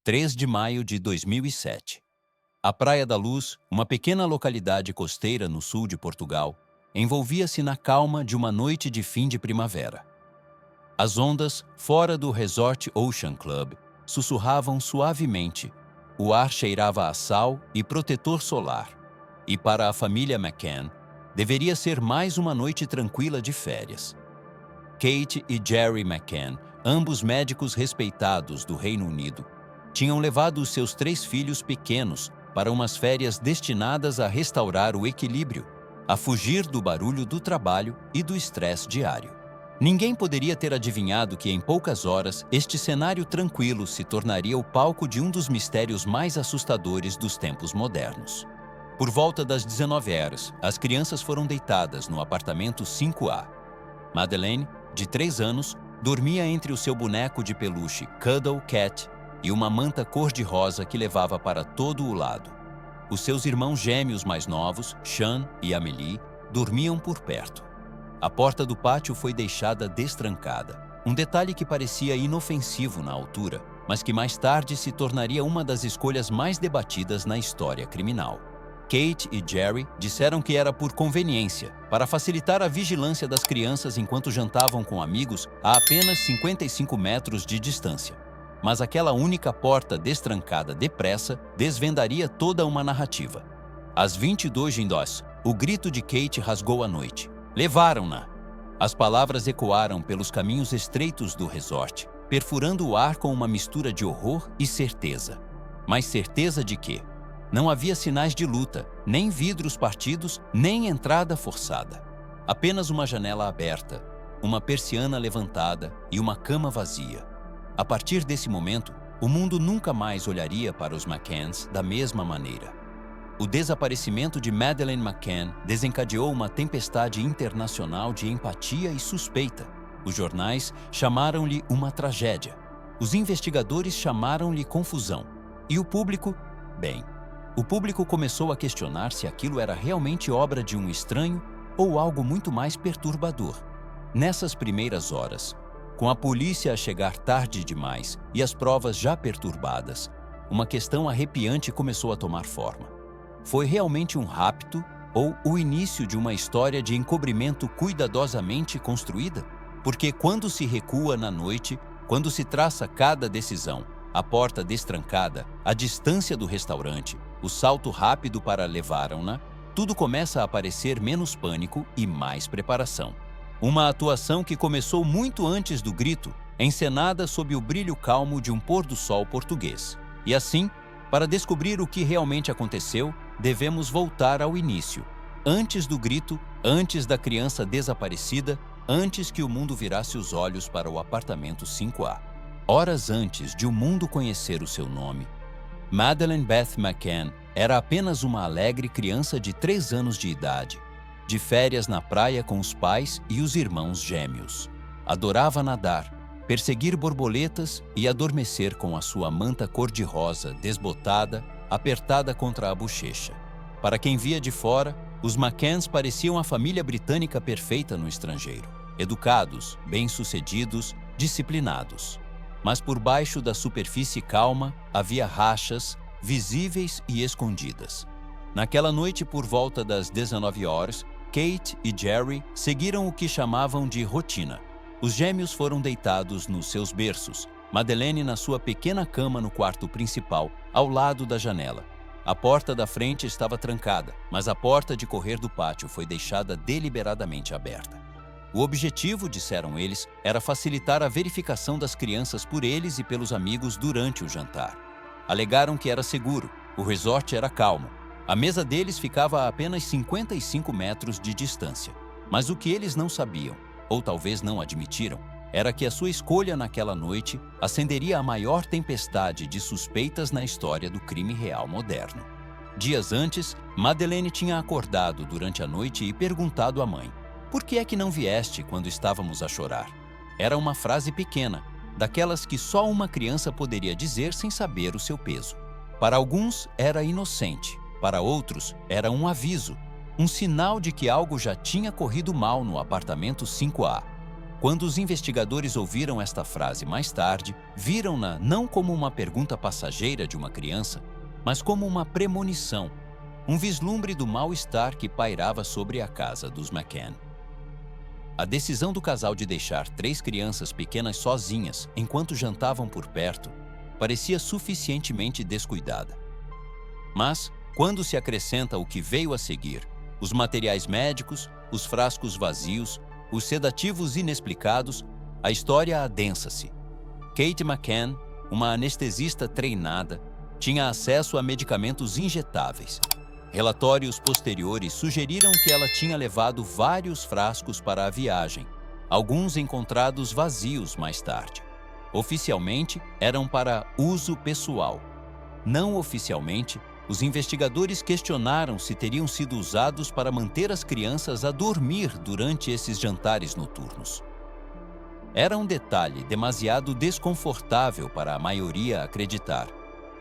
3 de maio de 2007. A Praia da Luz, uma pequena localidade costeira no sul de Portugal, envolvia-se na calma de uma noite de fim de primavera. As ondas, fora do Resort Ocean Club, sussurravam suavemente. O ar cheirava a sal e protetor solar. E para a família McCann, deveria ser mais uma noite tranquila de férias. Kate e Jerry McCann, ambos médicos respeitados do Reino Unido, tinham levado os seus 3 filhos pequenos para umas férias destinadas a restaurar o equilíbrio, a fugir do barulho do trabalho e do estresse diário. Ninguém poderia ter adivinhado que em poucas horas este cenário tranquilo se tornaria o palco de um dos mistérios mais assustadores dos tempos modernos. Por volta das 19 horas, as crianças foram deitadas no apartamento 5A. Madeleine, de 3 anos, dormia entre o seu boneco de peluche Cuddle Cat e uma manta cor-de-rosa que levava para todo o lado. Os seus irmãos gêmeos mais novos, Sean e Amélie, dormiam por perto. A porta do pátio foi deixada destrancada, um detalhe que parecia inofensivo na altura, mas que mais tarde se tornaria uma das escolhas mais debatidas na história criminal. Kate e Jerry disseram que era por conveniência, para facilitar a vigilância das crianças enquanto jantavam com amigos a apenas 55 metros de distância. Mas aquela única porta destrancada depressa desvendaria toda uma narrativa. Às 22h02, o grito de Kate rasgou a noite. Levaram-na! As palavras ecoaram pelos caminhos estreitos do resort, perfurando o ar com uma mistura de horror e certeza. Mas certeza de quê? Não havia sinais de luta, nem vidros partidos, nem entrada forçada. Apenas uma janela aberta, uma persiana levantada e uma cama vazia. A partir desse momento, o mundo nunca mais olharia para os McCanns da mesma maneira. O desaparecimento de Madeleine McCann desencadeou uma tempestade internacional de empatia e suspeita. Os jornais chamaram-lhe uma tragédia. Os investigadores chamaram-lhe confusão. E o público, bem, o público começou a questionar se aquilo era realmente obra de um estranho ou algo muito mais perturbador. Nessas primeiras horas, com a polícia a chegar tarde demais e as provas já perturbadas, uma questão arrepiante começou a tomar forma. Foi realmente um rapto ou o início de uma história de encobrimento cuidadosamente construída? Porque quando se recua na noite, quando se traça cada decisão, a porta destrancada, a distância do restaurante, o salto rápido para levaram-na, tudo começa a parecer menos pânico e mais preparação. Uma atuação que começou muito antes do grito, encenada sob o brilho calmo de um pôr-do-sol português. E assim, para descobrir o que realmente aconteceu, devemos voltar ao início. Antes do grito, antes da criança desaparecida, antes que o mundo virasse os olhos para o apartamento 5A. Horas antes de o mundo conhecer o seu nome, Madeleine Beth McCann era apenas uma alegre criança de 3 anos de idade, de férias na praia com os pais e os irmãos gêmeos. Adorava nadar, perseguir borboletas e adormecer com a sua manta cor-de-rosa desbotada, apertada contra a bochecha. Para quem via de fora, os McCanns pareciam a família britânica perfeita no estrangeiro. Educados, bem-sucedidos, disciplinados. Mas por baixo da superfície calma, havia rachas, visíveis e escondidas. Naquela noite, por volta das 19 horas, Kate e Jerry seguiram o que chamavam de rotina. Os gêmeos foram deitados nos seus berços, Madeleine na sua pequena cama no quarto principal, ao lado da janela. A porta da frente estava trancada, mas a porta de correr do pátio foi deixada deliberadamente aberta. O objetivo, disseram eles, era facilitar a verificação das crianças por eles e pelos amigos durante o jantar. Alegaram que era seguro, o resort era calmo. A mesa deles ficava a apenas 55 metros de distância. Mas o que eles não sabiam, ou talvez não admitiram, era que a sua escolha naquela noite acenderia a maior tempestade de suspeitas na história do crime real moderno. Dias antes, Madeleine tinha acordado durante a noite e perguntado à mãe: "Por que é que não vieste quando estávamos a chorar?" Era uma frase pequena, daquelas que só uma criança poderia dizer sem saber o seu peso. Para alguns, era inocente. Para outros, era um aviso, um sinal de que algo já tinha corrido mal no apartamento 5A. Quando os investigadores ouviram esta frase mais tarde, viram-na não como uma pergunta passageira de uma criança, mas como uma premonição, um vislumbre do mal-estar que pairava sobre a casa dos McCann. A decisão do casal de deixar 3 crianças pequenas sozinhas enquanto jantavam por perto parecia suficientemente descuidada. Mas, quando se acrescenta o que veio a seguir, os materiais médicos, os frascos vazios, os sedativos inexplicados, a história adensa-se. Kate McCann, uma anestesista treinada, tinha acesso a medicamentos injetáveis. Relatórios posteriores sugeriram que ela tinha levado vários frascos para a viagem, alguns encontrados vazios mais tarde. Oficialmente, eram para uso pessoal. Não oficialmente, os investigadores questionaram se teriam sido usados para manter as crianças a dormir durante esses jantares noturnos. Era um detalhe demasiado desconfortável para a maioria acreditar.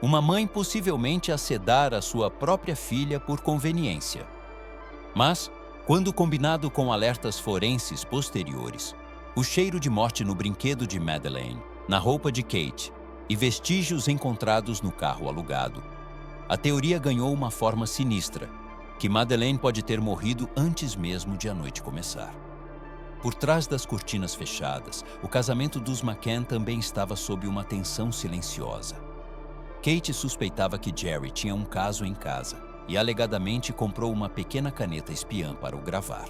Uma mãe possivelmente a sedar a sua própria filha por conveniência. Mas, quando combinado com alertas forenses posteriores, o cheiro de morte no brinquedo de Madeleine, na roupa de Kate e vestígios encontrados no carro alugado, a teoria ganhou uma forma sinistra, que Madeleine pode ter morrido antes mesmo de a noite começar. Por trás das cortinas fechadas, o casamento dos McCann também estava sob uma tensão silenciosa. Kate suspeitava que Jerry tinha um caso em casa e alegadamente comprou uma pequena caneta espiã para o gravar.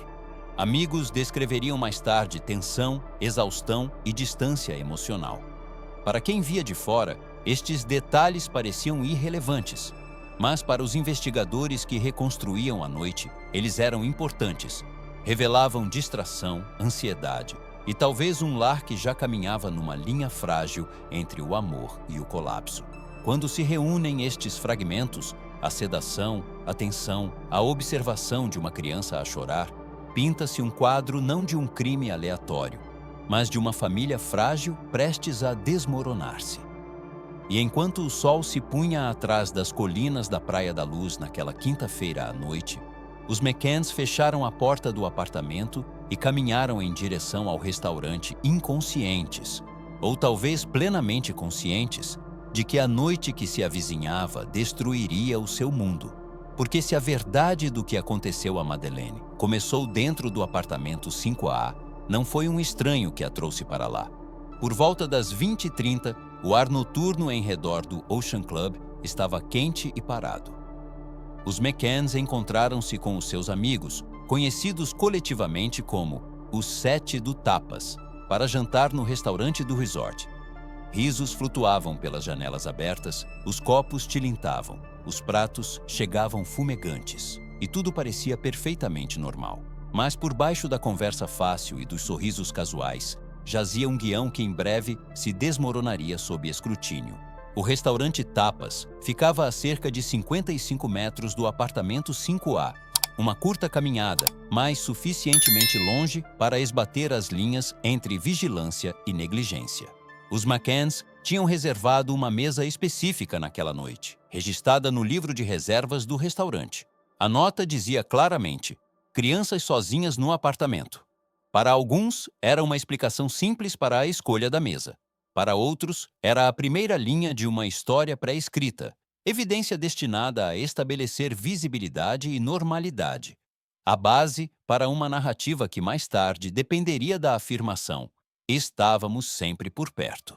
Amigos descreveriam mais tarde tensão, exaustão e distância emocional. Para quem via de fora, estes detalhes pareciam irrelevantes, mas para os investigadores que reconstruíam a noite, eles eram importantes. Revelavam distração, ansiedade e talvez um lar que já caminhava numa linha frágil entre o amor e o colapso. Quando se reúnem estes fragmentos, a sedação, a tensão, a observação de uma criança a chorar, pinta-se um quadro não de um crime aleatório, mas de uma família frágil prestes a desmoronar-se. E enquanto o sol se punha atrás das colinas da Praia da Luz naquela quinta-feira à noite, os McCanns fecharam a porta do apartamento e caminharam em direção ao restaurante inconscientes, ou talvez plenamente conscientes, de que a noite que se avizinhava destruiria o seu mundo. Porque se a verdade do que aconteceu a Madeleine começou dentro do apartamento 5A, não foi um estranho que a trouxe para lá. Por volta das 20h30, o ar noturno em redor do Ocean Club estava quente e parado. Os McCanns encontraram-se com os seus amigos, conhecidos coletivamente como os 7 do Tapas, para jantar no restaurante do resort. Risos flutuavam pelas janelas abertas, os copos tilintavam, os pratos chegavam fumegantes, e tudo parecia perfeitamente normal. Mas por baixo da conversa fácil e dos sorrisos casuais, jazia um guião que em breve se desmoronaria sob escrutínio. O restaurante Tapas ficava a cerca de 55 metros do apartamento 5A, uma curta caminhada, mas suficientemente longe para esbater as linhas entre vigilância e negligência. Os McCanns tinham reservado uma mesa específica naquela noite, registrada no livro de reservas do restaurante. A nota dizia claramente: crianças sozinhas no apartamento. Para alguns, era uma explicação simples para a escolha da mesa. Para outros, era a primeira linha de uma história pré-escrita, evidência destinada a estabelecer visibilidade e normalidade. A base para uma narrativa que mais tarde dependeria da afirmação: estávamos sempre por perto.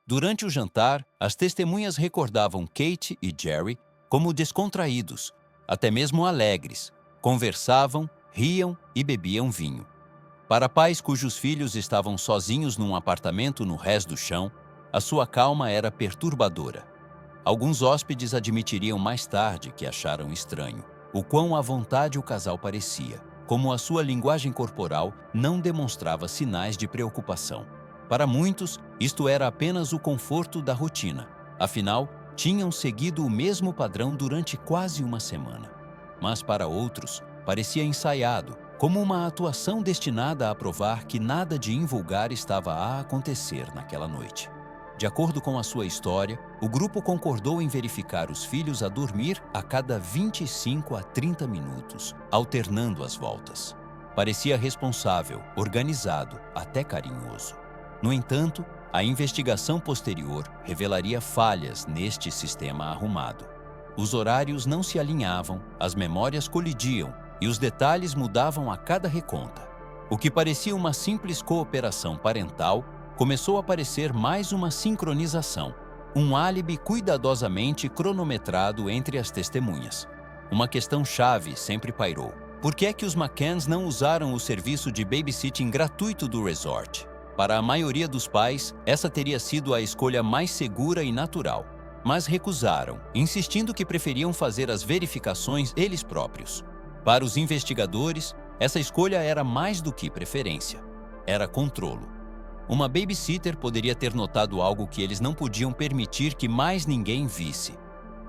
Durante o jantar, as testemunhas recordavam Kate e Jerry como descontraídos, até mesmo alegres. Conversavam, riam e bebiam vinho. Para pais cujos filhos estavam sozinhos num apartamento no rés do chão, a sua calma era perturbadora. Alguns hóspedes admitiriam mais tarde que acharam estranho o quão à vontade o casal parecia, como a sua linguagem corporal não demonstrava sinais de preocupação. Para muitos, isto era apenas o conforto da rotina. Afinal, tinham seguido o mesmo padrão durante quase uma semana. Mas para outros, parecia ensaiado, como uma atuação destinada a provar que nada de invulgar estava a acontecer naquela noite. De acordo com a sua história, o grupo concordou em verificar os filhos a dormir a cada 25 a 30 minutos, alternando as voltas. parecia responsável, organizado, até carinhoso. No entanto, a investigação posterior revelaria falhas neste sistema arrumado. Os horários não se alinhavam, as memórias colidiam e os detalhes mudavam a cada reconta. O que parecia uma simples cooperação parental começou a parecer mais uma sincronização, um álibi cuidadosamente cronometrado entre as testemunhas. Uma questão-chave sempre pairou. Por que é que os McCanns não usaram o serviço de babysitting gratuito do resort? Para a maioria dos pais, essa teria sido a escolha mais segura e natural, mas recusaram, insistindo que preferiam fazer as verificações eles próprios. Para os investigadores, essa escolha era mais do que preferência, era controlo. Uma babysitter poderia ter notado algo que eles não podiam permitir que mais ninguém visse.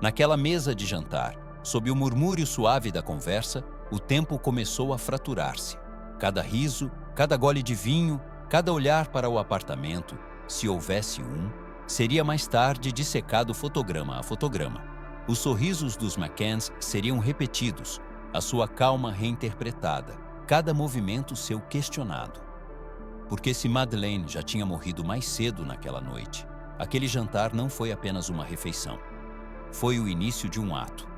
Naquela mesa de jantar, sob o murmúrio suave da conversa, o tempo começou a fraturar-se. Cada riso, cada gole de vinho, cada olhar para o apartamento, se houvesse um, seria mais tarde dissecado fotograma a fotograma. Os sorrisos dos McCanns seriam repetidos, a sua calma reinterpretada, cada movimento seu questionado. Porque se Madeleine já tinha morrido mais cedo naquela noite, aquele jantar não foi apenas uma refeição. Foi o início de um ato.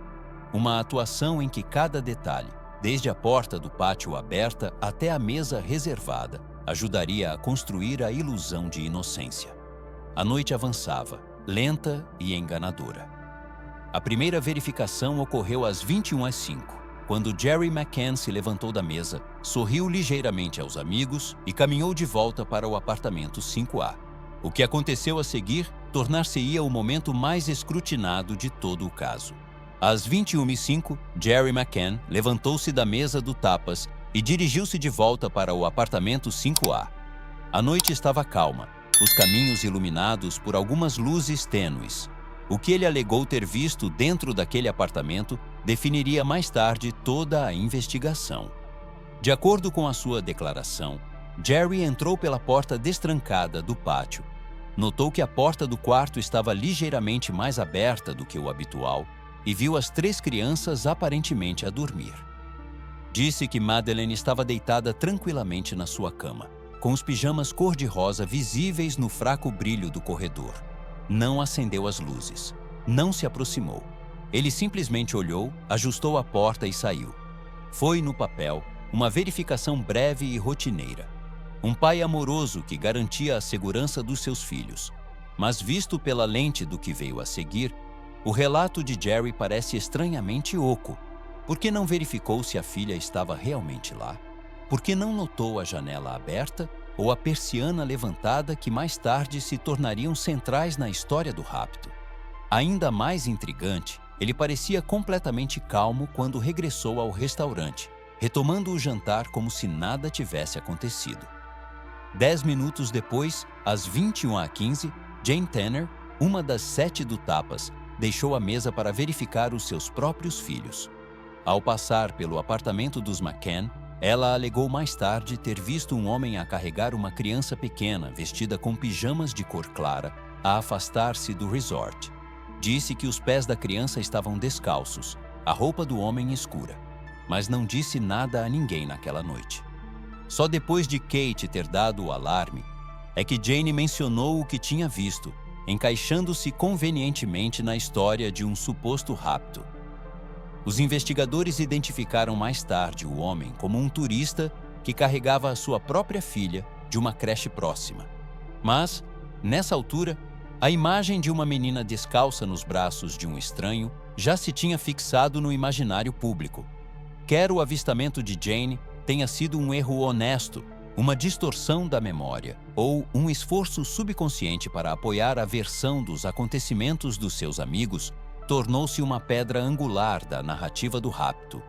Uma atuação em que cada detalhe, desde a porta do pátio aberta até a mesa reservada, ajudaria a construir a ilusão de inocência. A noite avançava, lenta e enganadora. A primeira verificação ocorreu às 21h05, quando Jerry McCann se levantou da mesa, sorriu ligeiramente aos amigos e caminhou de volta para o apartamento 5A. O que aconteceu a seguir tornar-se-ia o momento mais escrutinado de todo o caso. Às 21h05, Jerry McCann levantou-se da mesa do tapas e dirigiu-se de volta para o apartamento 5A. A noite estava calma, os caminhos iluminados por algumas luzes tênues. O que ele alegou ter visto dentro daquele apartamento definiria mais tarde toda a investigação. De acordo com a sua declaração, Jerry entrou pela porta destrancada do pátio. Notou que a porta do quarto estava ligeiramente mais aberta do que o habitual e viu as 3 crianças aparentemente a dormir. Disse que Madeleine estava deitada tranquilamente na sua cama, com os pijamas cor-de-rosa visíveis no fraco brilho do corredor. Não acendeu as luzes. Não se aproximou. Ele simplesmente olhou, ajustou a porta e saiu. Foi, no papel, uma verificação breve e rotineira. Um pai amoroso que garantia a segurança dos seus filhos. Mas visto pela lente do que veio a seguir, o relato de Jerry parece estranhamente oco. Por que não verificou se a filha estava realmente lá? Por que não notou a janela aberta ou a persiana levantada que mais tarde se tornariam centrais na história do rapto? Ainda mais intrigante, ele parecia completamente calmo quando regressou ao restaurante, retomando o jantar como se nada tivesse acontecido. 10 minutos depois, às 21h15, Jane Tanner, uma das 7 do Tapas, deixou a mesa para verificar os seus próprios filhos. Ao passar pelo apartamento dos McCann, ela alegou mais tarde ter visto um homem a carregar uma criança pequena vestida com pijamas de cor clara a afastar-se do resort. Disse que os pés da criança estavam descalços, a roupa do homem escura, mas não disse nada a ninguém naquela noite. Só depois de Kate ter dado o alarme é que Jane mencionou o que tinha visto, encaixando-se convenientemente na história de um suposto rapto. Os investigadores identificaram mais tarde o homem como um turista que carregava a sua própria filha de uma creche próxima. Mas, nessa altura, a imagem de uma menina descalça nos braços de um estranho já se tinha fixado no imaginário público. Quer o avistamento de Jane tenha sido um erro honesto, uma distorção da memória ou um esforço subconsciente para apoiar a versão dos acontecimentos dos seus amigos, tornou-se uma pedra angular da narrativa do rapto.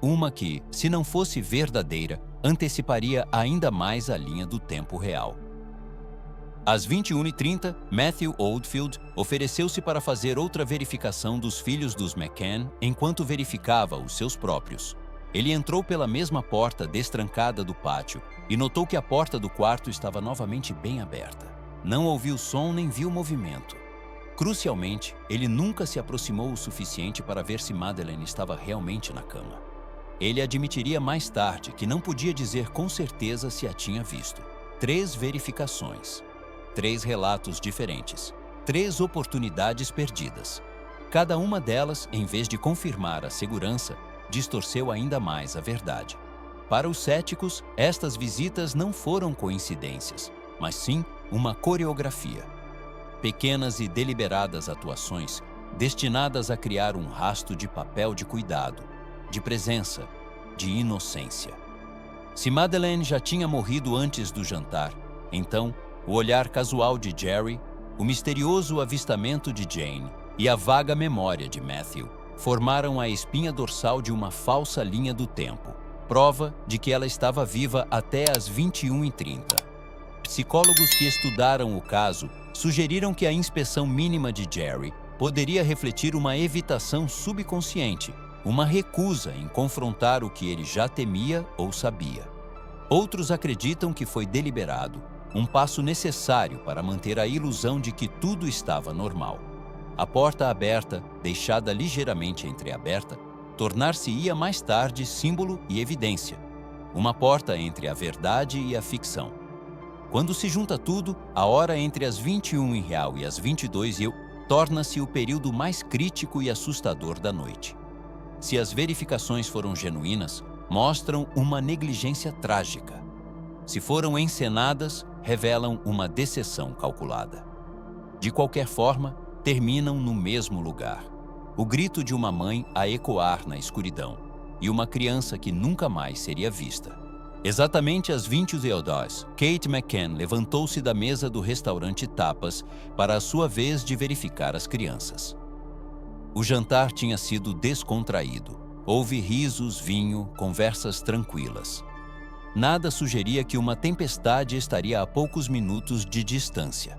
Uma que, se não fosse verdadeira, anteciparia ainda mais a linha do tempo real. Às 21h30, Matthew Oldfield ofereceu-se para fazer outra verificação dos filhos dos McCann enquanto verificava os seus próprios. Ele entrou pela mesma porta destrancada do pátio e notou que a porta do quarto estava novamente bem aberta. Não ouviu som nem viu movimento. Crucialmente, ele nunca se aproximou o suficiente para ver se Madeleine estava realmente na cama. Ele admitiria mais tarde que não podia dizer com certeza se a tinha visto. 3 verificações, 3 relatos diferentes, 3 oportunidades perdidas. Cada uma delas, em vez de confirmar a segurança, distorceu ainda mais a verdade. Para os céticos, estas visitas não foram coincidências, mas sim uma coreografia. Pequenas e deliberadas atuações destinadas a criar um rasto de papel de cuidado, de presença, de inocência. Se Madeleine já tinha morrido antes do jantar, então o olhar casual de Jerry, o misterioso avistamento de Jane e a vaga memória de Matthew formaram a espinha dorsal de uma falsa linha do tempo, prova de que ela estava viva até às 21h30. Psicólogos que estudaram o caso sugeriram que a inspeção mínima de Jerry poderia refletir uma evitação subconsciente, uma recusa em confrontar o que ele já temia ou sabia. Outros acreditam que foi deliberado, um passo necessário para manter a ilusão de que tudo estava normal. A porta aberta, deixada ligeiramente entreaberta, tornar-se-ia mais tarde símbolo e evidência, uma porta entre a verdade e a ficção. Quando se junta tudo, a hora entre as 21h e as 22h torna-se o período mais crítico e assustador da noite. Se as verificações foram genuínas, mostram uma negligência trágica. Se foram encenadas, revelam uma decepção calculada. De qualquer forma, terminam no mesmo lugar. O grito de uma mãe a ecoar na escuridão e uma criança que nunca mais seria vista. Exatamente às 20h, Kate McCann levantou-se da mesa do restaurante Tapas para a sua vez de verificar as crianças. O jantar tinha sido descontraído. Houve risos, vinho, conversas tranquilas. Nada sugeria que uma tempestade estaria a poucos minutos de distância.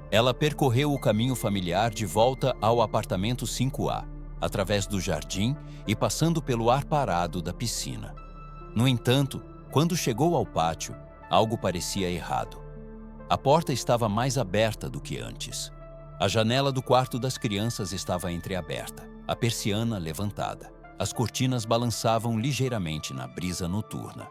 Ela percorreu o caminho familiar de volta ao apartamento 5A, através do jardim e passando pelo ar parado da piscina. No entanto, quando chegou ao pátio, algo parecia errado. A porta estava mais aberta do que antes. A janela do quarto das crianças estava entreaberta, a persiana levantada. As cortinas balançavam ligeiramente na brisa noturna.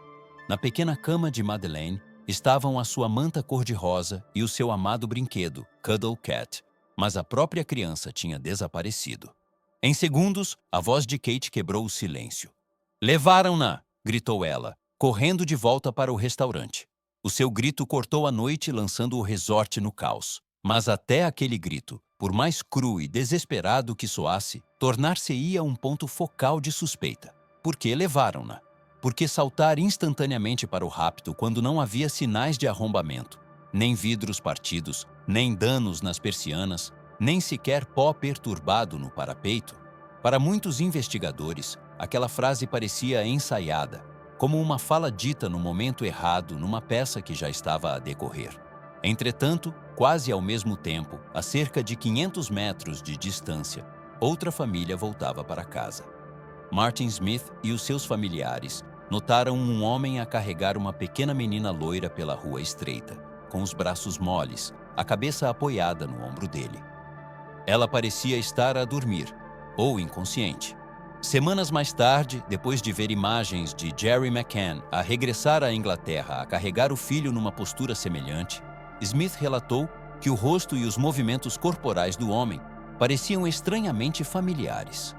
Na pequena cama de Madeleine estavam a sua manta cor-de-rosa e o seu amado brinquedo, Cuddle Cat, mas a própria criança tinha desaparecido. Em segundos, a voz de Kate quebrou o silêncio. "Levaram-na!" gritou ela, correndo de volta para o restaurante. O seu grito cortou a noite, lançando o resort no caos. Mas até aquele grito, por mais cru e desesperado que soasse, tornar-se-ia um ponto focal de suspeita. Por que levaram-na? Por que saltar instantaneamente para o rapto quando não havia sinais de arrombamento? Nem vidros partidos, nem danos nas persianas, nem sequer pó perturbado no parapeito? Para muitos investigadores, aquela frase parecia ensaiada, como uma fala dita no momento errado numa peça que já estava a decorrer. Entretanto, quase ao mesmo tempo, a cerca de 500 metros de distância, outra família voltava para casa. Martin Smith e os seus familiares notaram um homem a carregar uma pequena menina loira pela rua estreita, com os braços moles, a cabeça apoiada no ombro dele. Ela parecia estar a dormir, ou inconsciente. Semanas mais tarde, depois de ver imagens de Jerry McCann a regressar à Inglaterra a carregar o filho numa postura semelhante, Smith relatou que o rosto e os movimentos corporais do homem pareciam estranhamente familiares.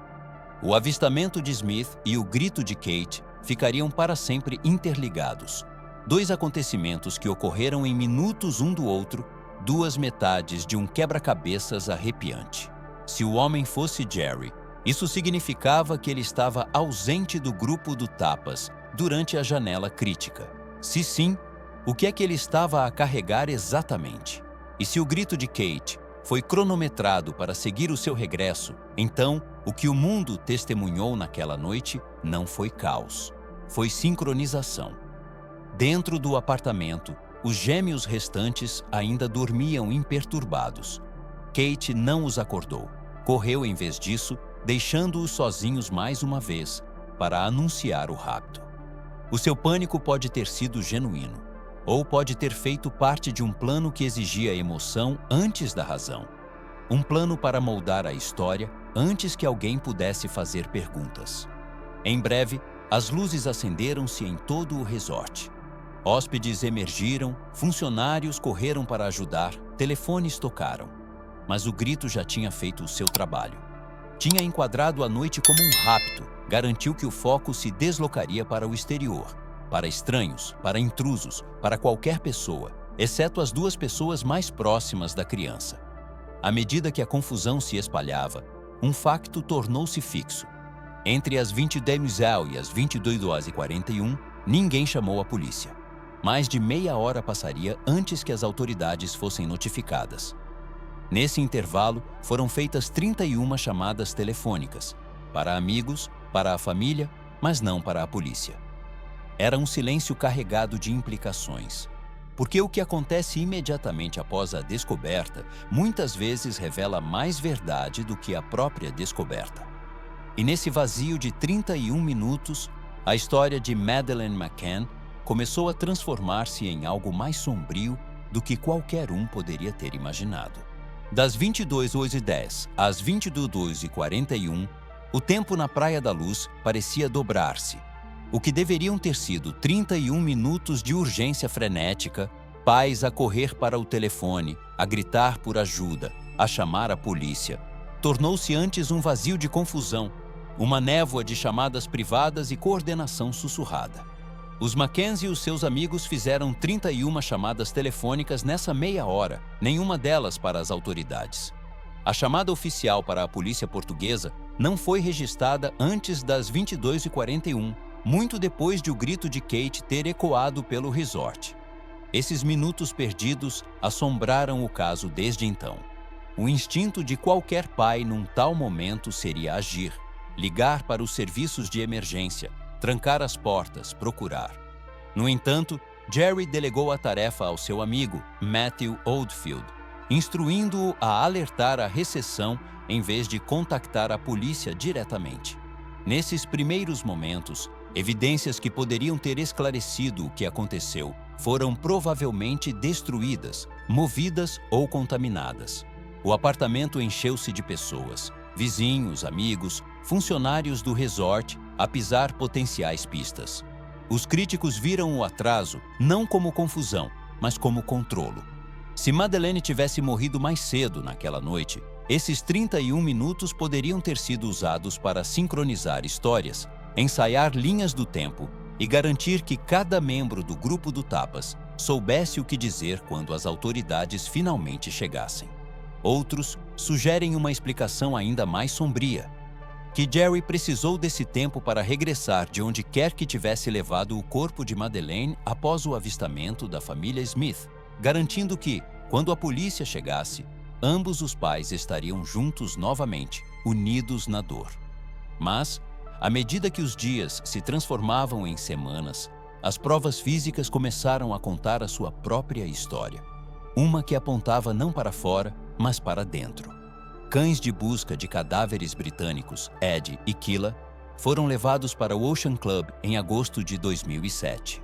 O avistamento de Smith e o grito de Kate ficariam para sempre interligados. 2 acontecimentos que ocorreram em minutos um do outro, 2 metades de um quebra-cabeças arrepiante. Se o homem fosse Jerry, isso significava que ele estava ausente do grupo do Tapas durante a janela crítica. Se sim, o que é que ele estava a carregar exatamente? E se o grito de Kate foi cronometrado para seguir o seu regresso, então o que o mundo testemunhou naquela noite não foi caos, foi sincronização. Dentro do apartamento, os gêmeos restantes ainda dormiam imperturbados. Kate não os acordou. Correu em vez disso, deixando-os sozinhos mais uma vez, para anunciar o rapto. O seu pânico pode ter sido genuíno, ou pode ter feito parte de um plano que exigia emoção antes da razão. Um plano para moldar a história antes que alguém pudesse fazer perguntas. Em breve, As luzes acenderam-se em todo o resort. Hóspedes emergiram, funcionários correram para ajudar, telefones tocaram. Mas o grito já tinha feito o seu trabalho. Tinha enquadrado a noite como um rapto, garantiu que o foco se deslocaria para o exterior, para estranhos, para intrusos, para qualquer pessoa, exceto as duas pessoas mais próximas da criança. À medida que a confusão se espalhava, um facto tornou-se fixo. Entre as 20h e as 22h41, ninguém chamou a polícia. Mais de meia hora passaria antes que as autoridades fossem notificadas. Nesse intervalo, foram feitas 31 chamadas telefônicas, para amigos, para a família, mas não para a polícia. Era um silêncio carregado de implicações, porque o que acontece imediatamente após a descoberta muitas vezes revela mais verdade do que a própria descoberta. E nesse vazio de 31 minutos, a história de Madeleine McCann começou a transformar-se em algo mais sombrio do que qualquer um poderia ter imaginado. Das 22h10 às 22h41, o tempo na Praia da Luz parecia dobrar-se. O que deveriam ter sido 31 minutos de urgência frenética, pais a correr para o telefone, a gritar por ajuda, a chamar a polícia, tornou-se antes um vazio de confusão, uma névoa de chamadas privadas e coordenação sussurrada. Os McCanns e os seus amigos fizeram 31 chamadas telefônicas nessa meia hora, nenhuma delas para as autoridades. A chamada oficial para a polícia portuguesa não foi registrada antes das 22h41, muito depois de o grito de Kate ter ecoado pelo resort. Esses minutos perdidos assombraram o caso desde então. O instinto de qualquer pai num tal momento seria agir, ligar para os serviços de emergência, trancar as portas, procurar. No entanto, Jerry delegou a tarefa ao seu amigo, Matthew Oldfield, instruindo-o a alertar a recepção em vez de contactar a polícia diretamente. Nesses primeiros momentos, evidências que poderiam ter esclarecido o que aconteceu foram provavelmente destruídas, movidas ou contaminadas. O apartamento encheu-se de pessoas, vizinhos, amigos, funcionários do resort, a pisar potenciais pistas. Os críticos viram o atraso não como confusão, mas como controlo. Se Madeleine tivesse morrido mais cedo naquela noite, esses 31 minutos poderiam ter sido usados para sincronizar histórias, ensaiar linhas do tempo e garantir que cada membro do grupo do Tapas soubesse o que dizer quando as autoridades finalmente chegassem. Outros sugerem uma explicação ainda mais sombria, que Jerry precisou desse tempo para regressar de onde quer que tivesse levado o corpo de Madeleine após o avistamento da família Smith, garantindo que, quando a polícia chegasse, ambos os pais estariam juntos novamente, unidos na dor. Mas, à medida que os dias se transformavam em semanas, as provas físicas começaram a contar a sua própria história. Uma que apontava não para fora, mas para dentro. Cães de busca de cadáveres britânicos, Ed e Killa, foram levados para o Ocean Club em agosto de 2007.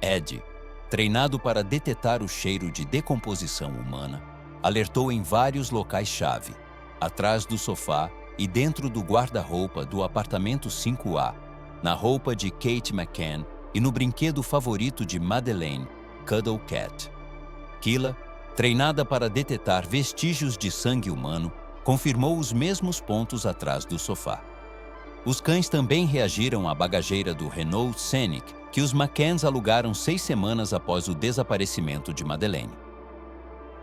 Ed, treinado para detectar o cheiro de decomposição humana, alertou em vários locais-chave, atrás do sofá e dentro do guarda-roupa do apartamento 5A, na roupa de Kate McCann e no brinquedo favorito de Madeleine, Cuddle Cat. Killa, treinada para detectar vestígios de sangue humano, confirmou os mesmos pontos atrás do sofá. Os cães também reagiram à bagageira do Renault Scenic, que os McCanns alugaram 6 semanas após o desaparecimento de Madeleine.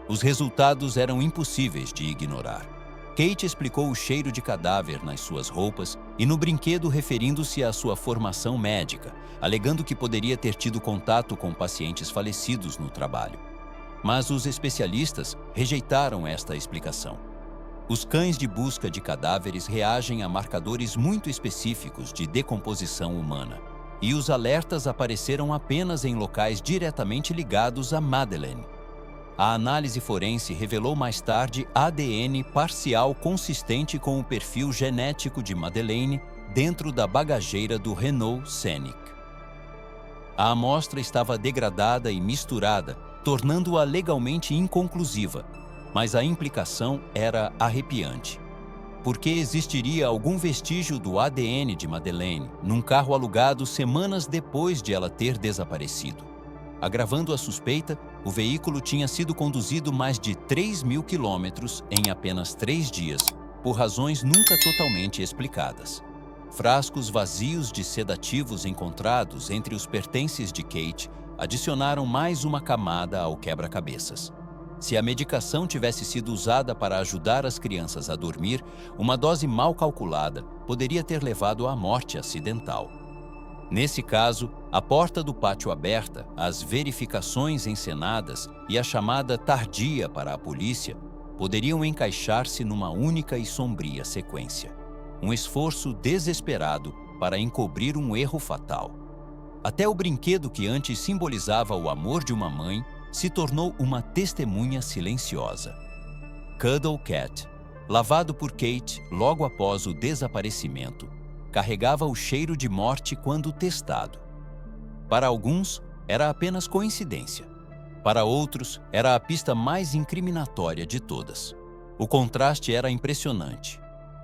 Os resultados eram impossíveis de ignorar. Kate explicou o cheiro de cadáver nas suas roupas e no brinquedo referindo-se à sua formação médica, alegando que poderia ter tido contato com pacientes falecidos no trabalho. Mas os especialistas rejeitaram esta explicação. Os cães de busca de cadáveres reagem a marcadores muito específicos de decomposição humana, e os alertas apareceram apenas em locais diretamente ligados a Madeleine. A análise forense revelou mais tarde ADN parcial consistente com o perfil genético de Madeleine dentro da bagageira do Renault Scenic. A amostra estava degradada e misturada, tornando-a legalmente inconclusiva, mas a implicação era arrepiante. porque existiria algum vestígio do ADN de Madeleine num carro alugado semanas depois de ela ter desaparecido. Agravando a suspeita, o veículo tinha sido conduzido mais de 3.000 quilômetros em apenas 3 dias, por razões nunca totalmente explicadas. Frascos vazios de sedativos encontrados entre os pertences de Kate adicionaram mais uma camada ao quebra-cabeças. Se a medicação tivesse sido usada para ajudar as crianças a dormir, uma dose mal calculada poderia ter levado à morte acidental. Nesse caso, a porta do pátio aberta, as verificações encenadas e a chamada tardia para a polícia poderiam encaixar-se numa única e sombria sequência. Um esforço desesperado para encobrir um erro fatal. Até o brinquedo que antes simbolizava o amor de uma mãe se tornou uma testemunha silenciosa. Cuddle Cat, lavado por Kate logo após o desaparecimento, carregava o cheiro de morte quando testado. Para alguns, era apenas coincidência. Para outros, era a pista mais incriminatória de todas. O contraste era impressionante.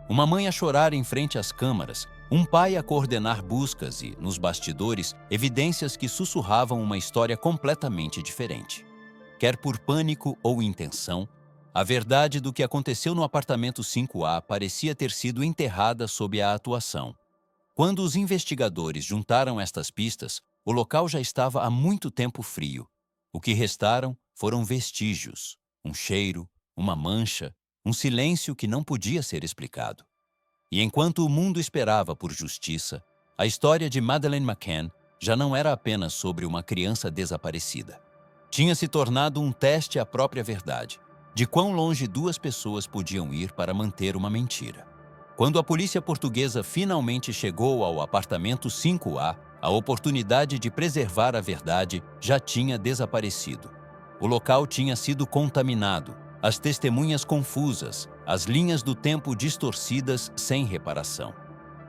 Uma mãe a chorar em frente às câmaras, um pai a coordenar buscas e, nos bastidores, evidências que sussurravam uma história completamente diferente. Quer por pânico ou intenção, a verdade do que aconteceu no apartamento 5A parecia ter sido enterrada sob a atuação. Quando os investigadores juntaram estas pistas, o local já estava há muito tempo frio. O que restaram foram vestígios, um cheiro, uma mancha, um silêncio que não podia ser explicado. E enquanto o mundo esperava por justiça, a história de Madeleine McCann já não era apenas sobre uma criança desaparecida. Tinha se tornado um teste à própria verdade, de quão longe duas pessoas podiam ir para manter uma mentira. Quando a polícia portuguesa finalmente chegou ao apartamento 5A, a oportunidade de preservar a verdade já tinha desaparecido. O local tinha sido contaminado, as testemunhas confusas, as linhas do tempo distorcidas sem reparação.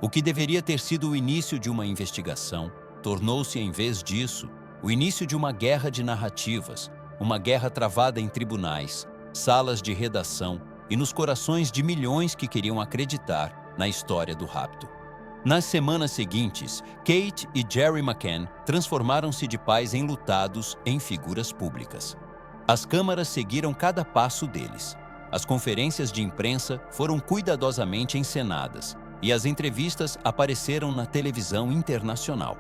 O que deveria ter sido o início de uma investigação tornou-se, em vez disso, o início de uma guerra de narrativas, uma guerra travada em tribunais, salas de redação e nos corações de milhões que queriam acreditar na história do rapto. Nas semanas seguintes, Kate e Jerry McCann transformaram-se de pais enlutados em figuras públicas. As câmaras seguiram cada passo deles. As conferências de imprensa foram cuidadosamente encenadas e as entrevistas apareceram na televisão internacional.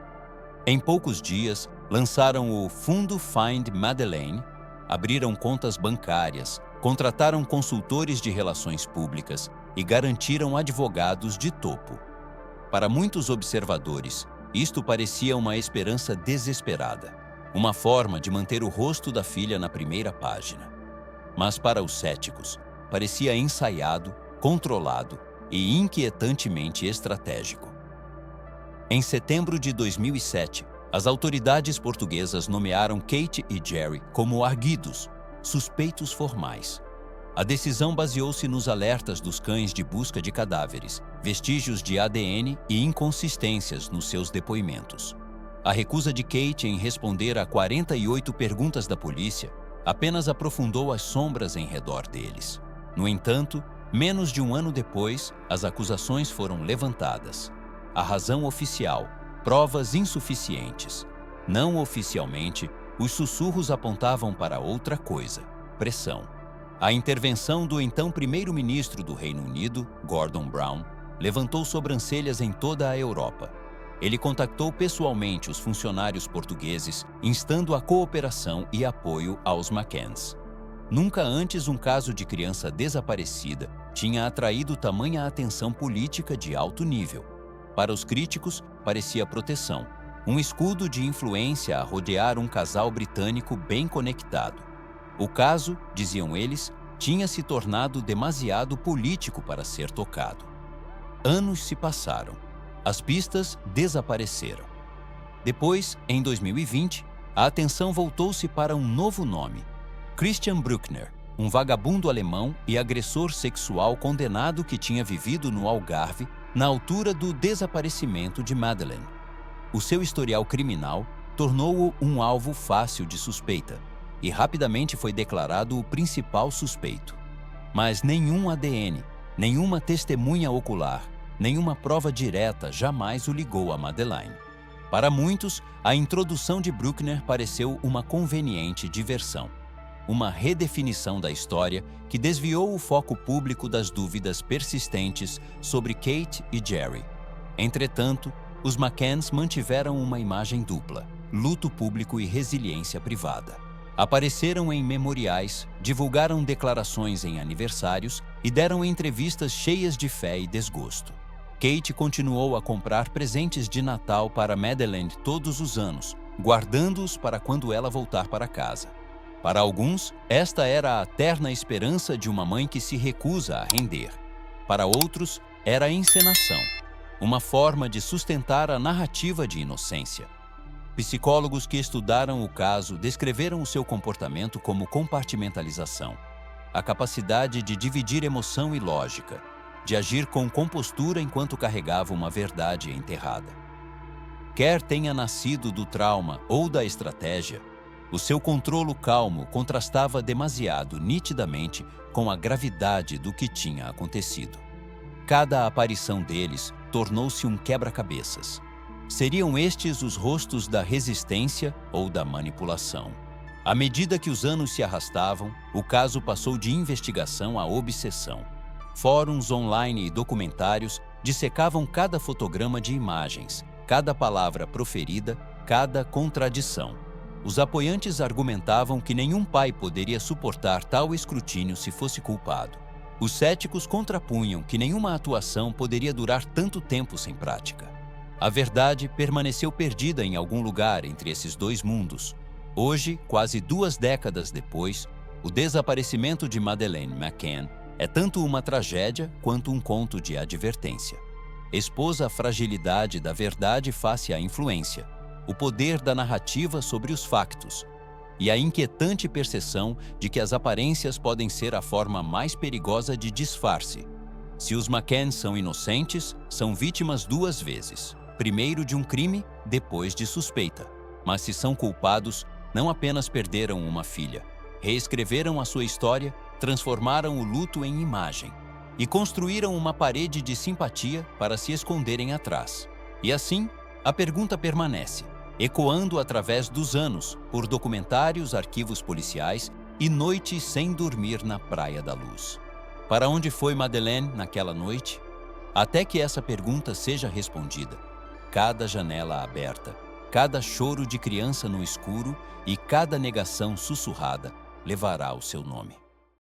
Em poucos dias, lançaram o Fundo Find Madeleine, abriram contas bancárias, contrataram consultores de relações públicas e garantiram advogados de topo. Para muitos observadores, isto parecia uma esperança desesperada, uma forma de manter o rosto da filha na primeira página. Mas para os céticos, parecia ensaiado, controlado e inquietantemente estratégico. Em setembro de 2007, as autoridades portuguesas nomearam Kate e Jerry como arguidos, suspeitos formais. A decisão baseou-se nos alertas dos cães de busca de cadáveres, vestígios de ADN e inconsistências nos seus depoimentos. A recusa de Kate em responder a 48 perguntas da polícia apenas aprofundou as sombras em redor deles. No entanto, menos de um ano depois, as acusações foram levantadas. A razão oficial: provas insuficientes. Não oficialmente, os sussurros apontavam para outra coisa: pressão. A intervenção do então primeiro-ministro do Reino Unido, Gordon Brown, levantou sobrancelhas em toda a Europa. Ele contactou pessoalmente os funcionários portugueses, instando a cooperação e apoio aos McCanns. Nunca antes um caso de criança desaparecida tinha atraído tamanha atenção política de alto nível. Para os críticos, parecia proteção, um escudo de influência a rodear um casal britânico bem conectado. O caso, diziam eles, tinha se tornado demasiado político para ser tocado. Anos se passaram. As pistas desapareceram. Depois, em 2020, a atenção voltou-se para um novo nome: Christian Bruckner, um vagabundo alemão e agressor sexual condenado que tinha vivido no Algarve na altura do desaparecimento de Madeleine. O seu historial criminal tornou-o um alvo fácil de suspeita e rapidamente foi declarado o principal suspeito. Mas nenhum ADN, Nenhuma testemunha ocular, nenhuma prova direta jamais o ligou a Madeleine. Para muitos, a introdução de Bruckner pareceu uma conveniente diversão, uma redefinição da história que desviou o foco público das dúvidas persistentes sobre Kate e Jerry. Entretanto, os McCanns mantiveram uma imagem dupla: luto público e resiliência privada. Apareceram em memoriais, divulgaram declarações em aniversários e deram entrevistas cheias de fé e desgosto. Kate continuou a comprar presentes de Natal para Madeleine todos os anos, guardando-os para quando ela voltar para casa. Para alguns, esta era a terna esperança de uma mãe que se recusa a render. Para outros, era a encenação, uma forma de sustentar a narrativa de inocência. Psicólogos que estudaram o caso descreveram o seu comportamento como compartimentalização, a capacidade de dividir emoção e lógica, de agir com compostura enquanto carregava uma verdade enterrada. Quer tenha nascido do trauma ou da estratégia, o seu controlo calmo contrastava demasiado nitidamente com a gravidade do que tinha acontecido. Cada aparição deles tornou-se um quebra-cabeças. Seriam estes os rostos da resistência ou da manipulação? À medida que os anos se arrastavam, o caso passou de investigação a obsessão. Fóruns online e documentários dissecavam cada fotograma de imagens, cada palavra proferida, cada contradição. Os apoiantes argumentavam que nenhum pai poderia suportar tal escrutínio se fosse culpado. Os céticos contrapunham que nenhuma atuação poderia durar tanto tempo sem prática. A verdade permaneceu perdida em algum lugar entre esses dois mundos. Hoje, quase 2 décadas depois, o desaparecimento de Madeleine McCann é tanto uma tragédia quanto um conto de advertência. Expôs a fragilidade da verdade face à influência, o poder da narrativa sobre os factos e a inquietante percepção de que as aparências podem ser a forma mais perigosa de disfarce. Se os McCann são inocentes, são vítimas 2 vezes. Primeiro de um crime, depois de suspeita. Mas se são culpados, não apenas perderam uma filha, reescreveram a sua história, transformaram o luto em imagem e construíram uma parede de simpatia para se esconderem atrás. E assim, a pergunta permanece, ecoando através dos anos, por documentários, arquivos policiais e noites sem dormir na Praia da Luz. Para onde foi Madeleine naquela noite? Até que essa pergunta seja respondida, cada janela aberta, cada choro de criança no escuro e cada negação sussurrada levará o seu nome.